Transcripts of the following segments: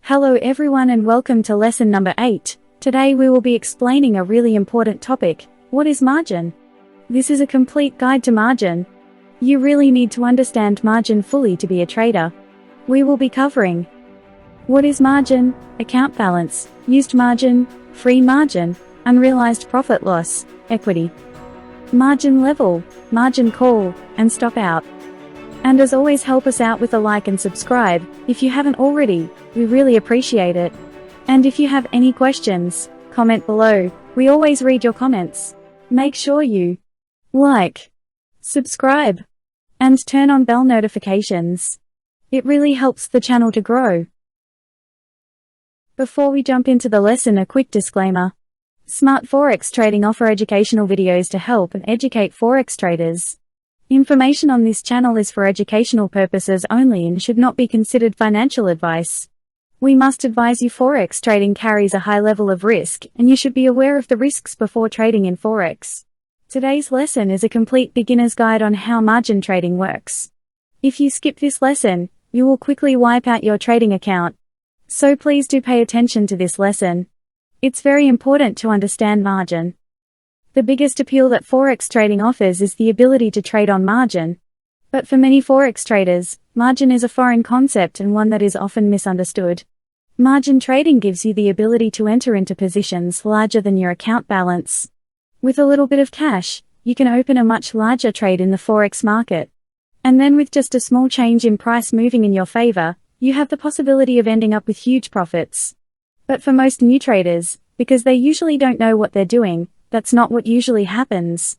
Hello everyone and welcome to lesson number 8. Today we will be explaining a really important topic. What is margin? This is a complete guide to margin. You really need to understand margin fully to be a trader. We will be covering what is margin, account balance, used margin, free margin, unrealized profit loss, equity, margin level, margin call, and stop out. And as always, help us out with a like and subscribe, if you haven't already, we really appreciate it. And if you have any questions, comment below, we always read your comments. Make sure you like, subscribe, and turn on bell notifications. It really helps the channel to grow. Before we jump into the lesson, a quick disclaimer. Smart Forex Trading offer educational videos to help and educate Forex traders. Information on this channel is for educational purposes only and should not be considered financial advice. We must advise you Forex trading carries a high level of risk, and you should be aware of the risks before trading in Forex. Today's lesson is a complete beginner's guide on how margin trading works. If you skip this lesson, you will quickly wipe out your trading account. So please do pay attention to this lesson. It's very important to understand margin. The biggest appeal that Forex trading offers is the ability to trade on margin. But for many Forex traders, margin is a foreign concept and one that is often misunderstood. Margin trading gives you the ability to enter into positions larger than your account balance. With a little bit of cash, you can open a much larger trade in the Forex market. And then with just a small change in price moving in your favor, you have the possibility of ending up with huge profits. But for most new traders, because they usually don't know what they're doing, that's not what usually happens.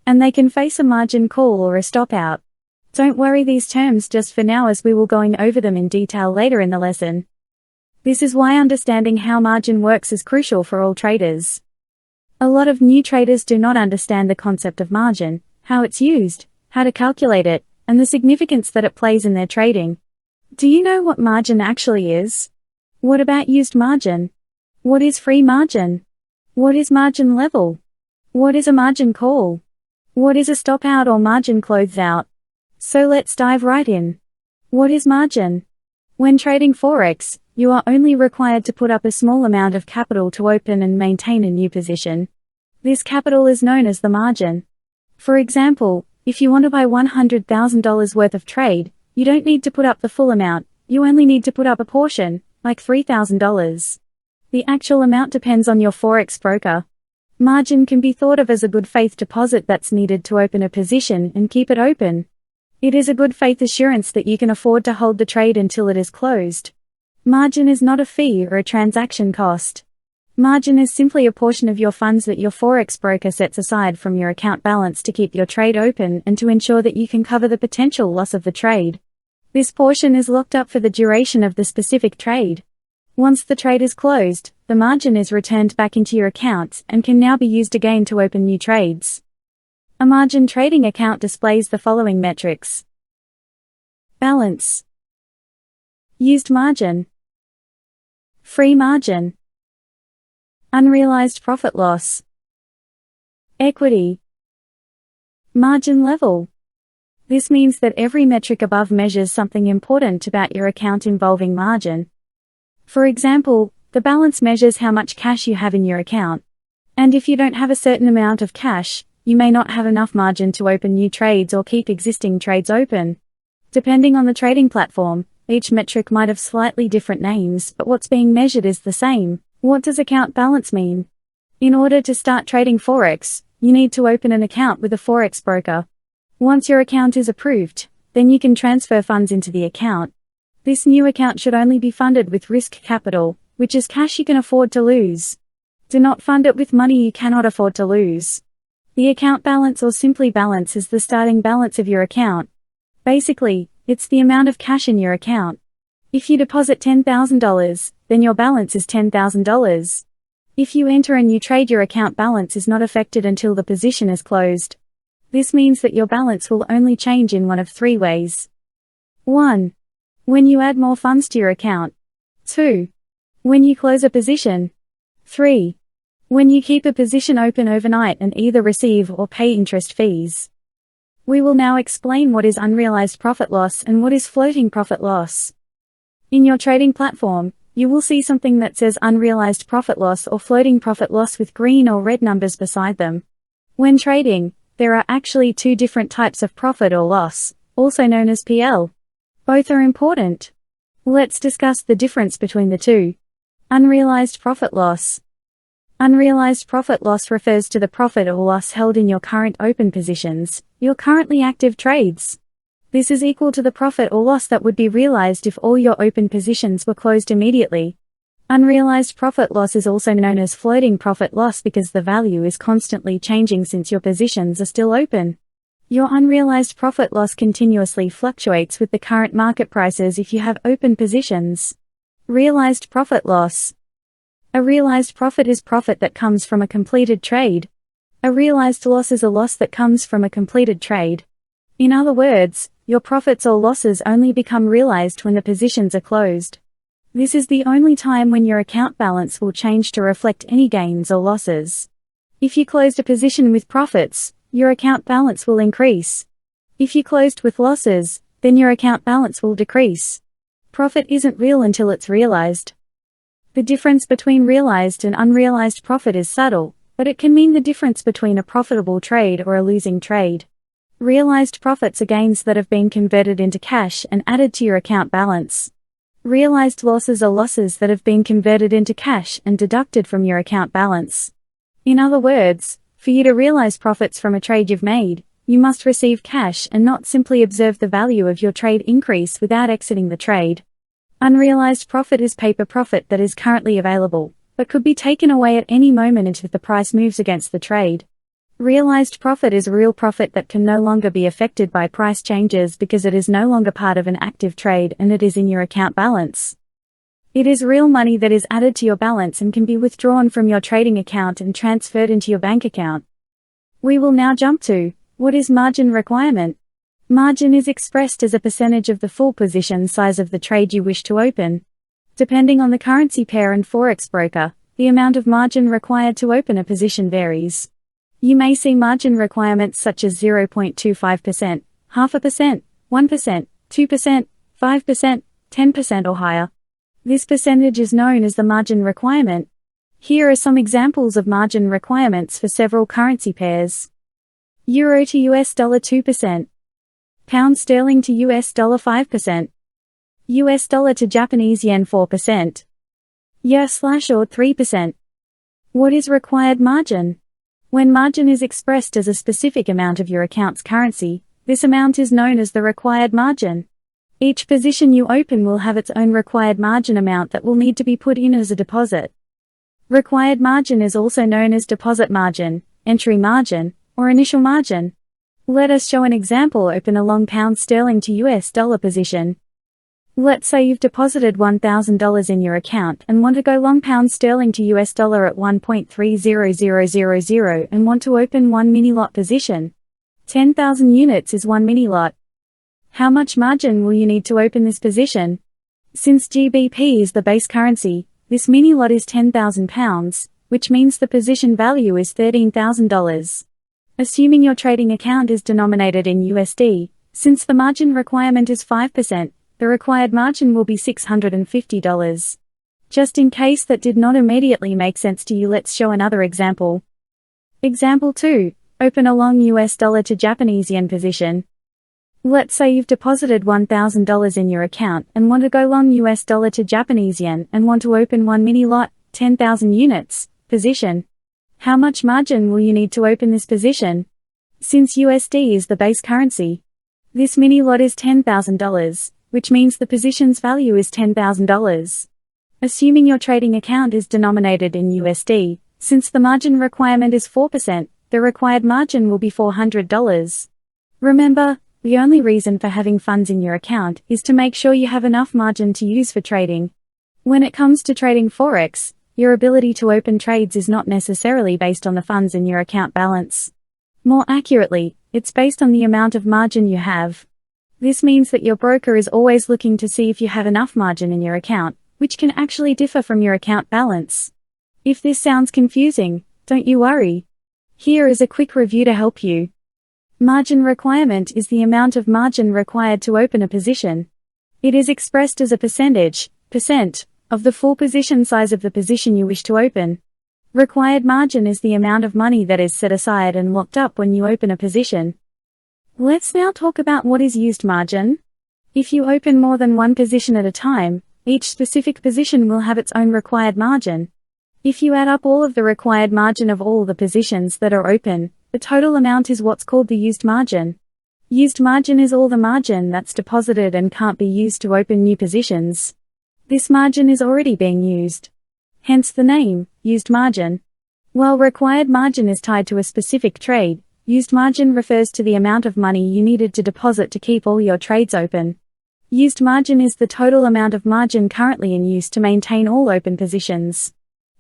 And they can face a margin call or a stop out. Don't worry these terms just for now, as we will going over them in detail later in the lesson. This is why understanding how margin works is crucial for all traders. A lot of new traders do not understand the concept of margin, how it's used, how to calculate it, and the significance that it plays in their trading. Do you know what margin actually is? What about used margin? What is free margin? What is margin level? What is a margin call? What is a stop out or margin close out? So let's dive right in. What is margin? When trading Forex, you are only required to put up a small amount of capital to open and maintain a new position. This capital is known as the margin. For example, if you want to buy $100,000 worth of trade, you don't need to put up the full amount, you only need to put up a portion, like $3,000. The actual amount depends on your Forex broker. Margin can be thought of as a good faith deposit that's needed to open a position and keep it open. It is a good faith assurance that you can afford to hold the trade until it is closed. Margin is not a fee or a transaction cost. Margin is simply a portion of your funds that your Forex broker sets aside from your account balance to keep your trade open and to ensure that you can cover the potential loss of the trade. This portion is locked up for the duration of the specific trade. Once the trade is closed, the margin is returned back into your account and can now be used again to open new trades. A margin trading account displays the following metrics: balance, used margin, free margin, unrealized profit loss, equity, margin level. This means that every metric above measures something important about your account involving margin. For example, the balance measures how much cash you have in your account. And if you don't have a certain amount of cash, you may not have enough margin to open new trades or keep existing trades open. Depending on the trading platform, each metric might have slightly different names, but what's being measured is the same. What does account balance mean? In order to start trading Forex, you need to open an account with a Forex broker. Once your account is approved, then you can transfer funds into the account. This new account should only be funded with risk capital, which is cash you can afford to lose. Do not fund it with money you cannot afford to lose. The account balance, or simply balance, is the starting balance of your account. Basically, it's the amount of cash in your account. If you deposit $10,000, then your balance is $10,000. If you enter a new trade, your account balance is not affected until the position is closed. This means that your balance will only change in one of three ways. 1. When you add more funds to your account. 2. When you close a position. 3. When you keep a position open overnight and either receive or pay interest fees. We will now explain what is unrealized profit loss and what is floating profit loss. In your trading platform, you will see something that says unrealized profit loss or floating profit loss with green or red numbers beside them. When trading, there are actually two different types of profit or loss, also known as PL. Both are important. Let's discuss the difference between the two. Unrealized profit loss. Unrealized profit loss refers to the profit or loss held in your current open positions, your currently active trades. This is equal to the profit or loss that would be realized if all your open positions were closed immediately. Unrealized profit loss is also known as floating profit loss because the value is constantly changing since your positions are still open. Your unrealized profit loss continuously fluctuates with the current market prices if you have open positions. Realized profit loss. A realized profit is profit that comes from a completed trade. A realized loss is a loss that comes from a completed trade. In other words, your profits or losses only become realized when the positions are closed. This is the only time when your account balance will change to reflect any gains or losses. If you closed a position with profits, your account balance will increase. If you closed with losses, then your account balance will decrease. Profit isn't real until it's realized. The difference between realized and unrealized profit is subtle, but it can mean the difference between a profitable trade or a losing trade. Realized profits are gains that have been converted into cash and added to your account balance. Realized losses are losses that have been converted into cash and deducted from your account balance. In other words, for you to realize profits from a trade you've made, you must receive cash and not simply observe the value of your trade increase without exiting the trade. Unrealized profit is paper profit that is currently available, but could be taken away at any moment if the price moves against the trade. Realized profit is real profit that can no longer be affected by price changes because it is no longer part of an active trade and it is in your account balance. It is real money that is added to your balance and can be withdrawn from your trading account and transferred into your bank account. We will now jump to, what is margin requirement? Margin is expressed as a percentage of the full position size of the trade you wish to open. Depending on the currency pair and forex broker, the amount of margin required to open a position varies. You may see margin requirements such as 0.25%, 0.5%, 1%, 2%, 5%, 10% or higher. This percentage is known as the margin requirement. Here are some examples of margin requirements for several currency pairs. Euro to US dollar 2%. Pound sterling to US dollar 5%. US dollar to Japanese yen 4%. Yen/AUD 3%. What is required margin? When margin is expressed as a specific amount of your account's currency, this amount is known as the required margin. Each position you open will have its own required margin amount that will need to be put in as a deposit. Required margin is also known as deposit margin, entry margin, or initial margin. Let us show an example. Open a long pound sterling to US dollar position. Let's say you've deposited $1,000 in your account and want to go long pound sterling to US dollar at 1.30000 and want to open one mini lot position. 10,000 units is one mini lot. How much margin will you need to open this position? Since GBP is the base currency, this mini lot is £10,000, which means the position value is $13,000. Assuming your trading account is denominated in USD, since the margin requirement is 5%, the required margin will be $650. Just in case that did not immediately make sense to you, let's show another example. Example 2. Open a long US dollar to Japanese yen position. Let's say you've deposited $1,000 in your account and want to go long US dollar to Japanese yen and want to open one mini lot, 10,000 units, position. How much margin will you need to open this position? Since USD is the base currency, this mini lot is $10,000. Which means the position's value is $10,000. Assuming your trading account is denominated in USD, since the margin requirement is 4%, the required margin will be $400. Remember, the only reason for having funds in your account is to make sure you have enough margin to use for trading. When it comes to trading Forex, your ability to open trades is not necessarily based on the funds in your account balance. More accurately, it's based on the amount of margin you have. This means that your broker is always looking to see if you have enough margin in your account, which can actually differ from your account balance. If this sounds confusing, don't you worry. Here is a quick review to help you. Margin requirement is the amount of margin required to open a position. It is expressed as a percentage, % of the full position size of the position you wish to open. Required margin is the amount of money that is set aside and locked up when you open a position. Let's now talk about what is used margin. If you open more than one position at a time, each specific position will have its own required margin. If you add up all of the required margin of all the positions that are open, the total amount is what's called the used margin. Used margin is all the margin that's deposited and can't be used to open new positions. This margin is already being used. Hence the name, used margin. While required margin is tied to a specific trade, used margin refers to the amount of money you needed to deposit to keep all your trades open. Used margin is the total amount of margin currently in use to maintain all open positions.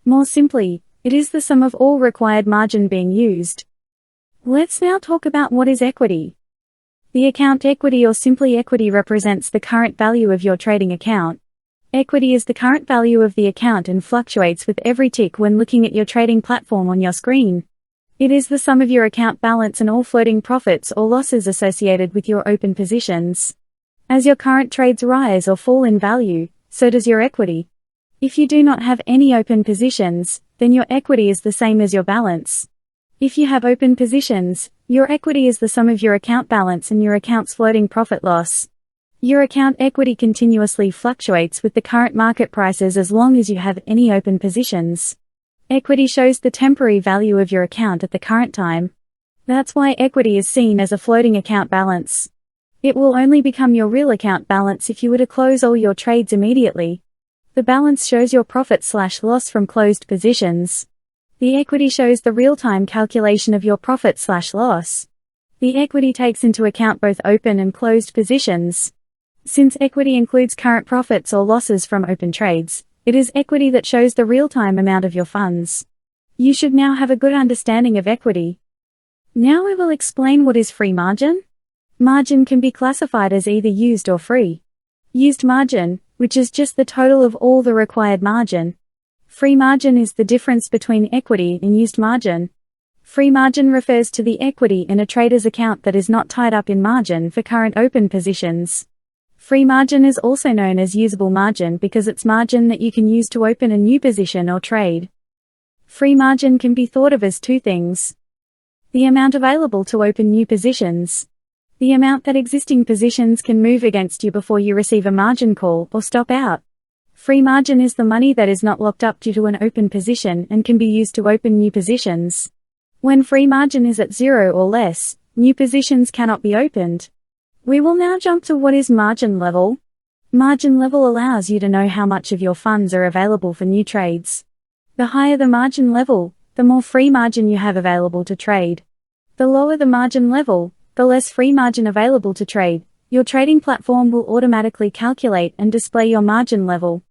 More simply, it is the sum of all required margin being used. Let's now talk about what is equity. The account equity, or simply equity, represents the current value of your trading account. Equity is the current value of the account and fluctuates with every tick when looking at your trading platform on your screen. It is the sum of your account balance and all floating profits or losses associated with your open positions. As your current trades rise or fall in value, so does your equity. If you do not have any open positions, then your equity is the same as your balance. If you have open positions, your equity is the sum of your account balance and your account's floating profit loss. Your account equity continuously fluctuates with the current market prices as long as you have any open positions. Equity shows the temporary value of your account at the current time. That's why equity is seen as a floating account balance. It will only become your real account balance if you were to close all your trades immediately. The balance shows your profit/loss from closed positions. The equity shows the real-time calculation of your profit/loss. The equity takes into account both open and closed positions. Since equity includes current profits or losses from open trades, it is equity that shows the real-time amount of your funds. You should now have a good understanding of equity. Now we will explain what is free margin. Margin can be classified as either used or free. Used margin, which is just the total of all the required margin. Free margin is the difference between equity and used margin. Free margin refers to the equity in a trader's account that is not tied up in margin for current open positions. Free margin is also known as usable margin because it's margin that you can use to open a new position or trade. Free margin can be thought of as two things. The amount available to open new positions. The amount that existing positions can move against you before you receive a margin call or stop out. Free margin is the money that is not locked up due to an open position and can be used to open new positions. When free margin is at 0 or less, new positions cannot be opened. We will now jump to what is margin level. Margin level allows you to know how much of your funds are available for new trades. The higher the margin level, the more free margin you have available to trade. The lower the margin level, the less free margin available to trade. Your trading platform will automatically calculate and display your margin level.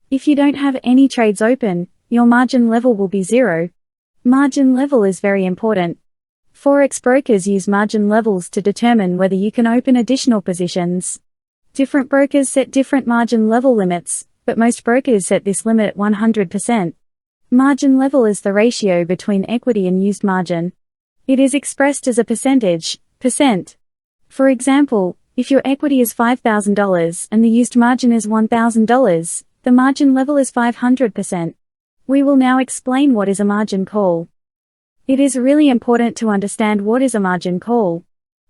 If you don't have any trades open, your margin level will be 0. Margin level is very important. Forex brokers use margin levels to determine whether you can open additional positions. Different brokers set different margin level limits, but most brokers set this limit at 100%. Margin level is the ratio between equity and used margin. It is expressed as a percentage. For example, if your equity is $5,000 and the used margin is $1,000, the margin level is 500%. We will now explain what is a margin call. It is really important to understand what is a margin call.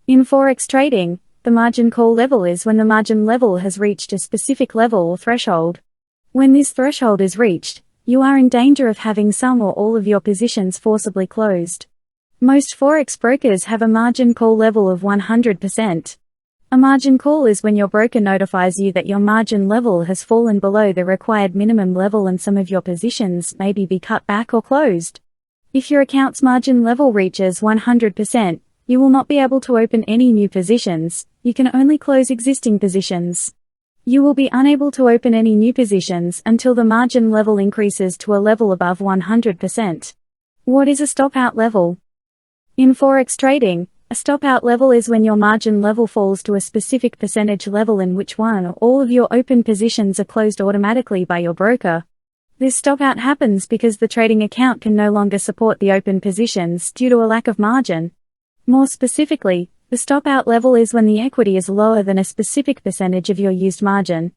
In Forex trading, the margin call level is when the margin level has reached a specific level or threshold. When this threshold is reached, you are in danger of having some or all of your positions forcibly closed. Most Forex brokers have a margin call level of 100%. A margin call is when your broker notifies you that your margin level has fallen below the required minimum level and some of your positions may be cut back or closed. If your account's margin level reaches 100%, you will not be able to open any new positions, you can only close existing positions. You will be unable to open any new positions until the margin level increases to a level above 100%. What is a stop-out level? In Forex trading, a stop-out level is when your margin level falls to a specific percentage level in which one or all of your open positions are closed automatically by your broker. This stop-out happens because the trading account can no longer support the open positions due to a lack of margin. More specifically, the stop-out level is when the equity is lower than a specific percentage of your used margin.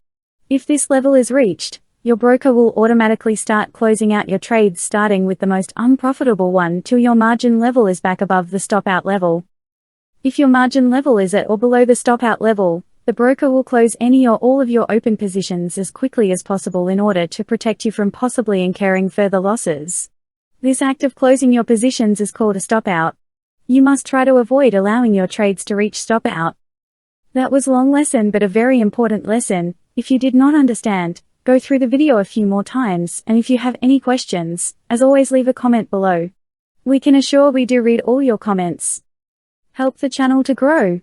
If this level is reached, Your broker will automatically start closing out your trades, starting with the most unprofitable one till your margin level is back above the stop out level. If your margin level is at or below the stop out level, the broker will close any or all of your open positions as quickly as possible in order to protect you from possibly incurring further losses. This act of closing your positions is called a stop out. You must try to avoid allowing your trades to reach stop out. That was a long lesson, but a very important lesson. If you did not understand, go through the video a few more times, and if you have any questions, as always, leave a comment below. We can assure we do read all your comments. Help the channel to grow.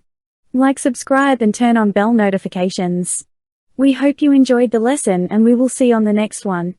Like, subscribe, and turn on bell notifications. We hope you enjoyed the lesson, and we will see you on the next one.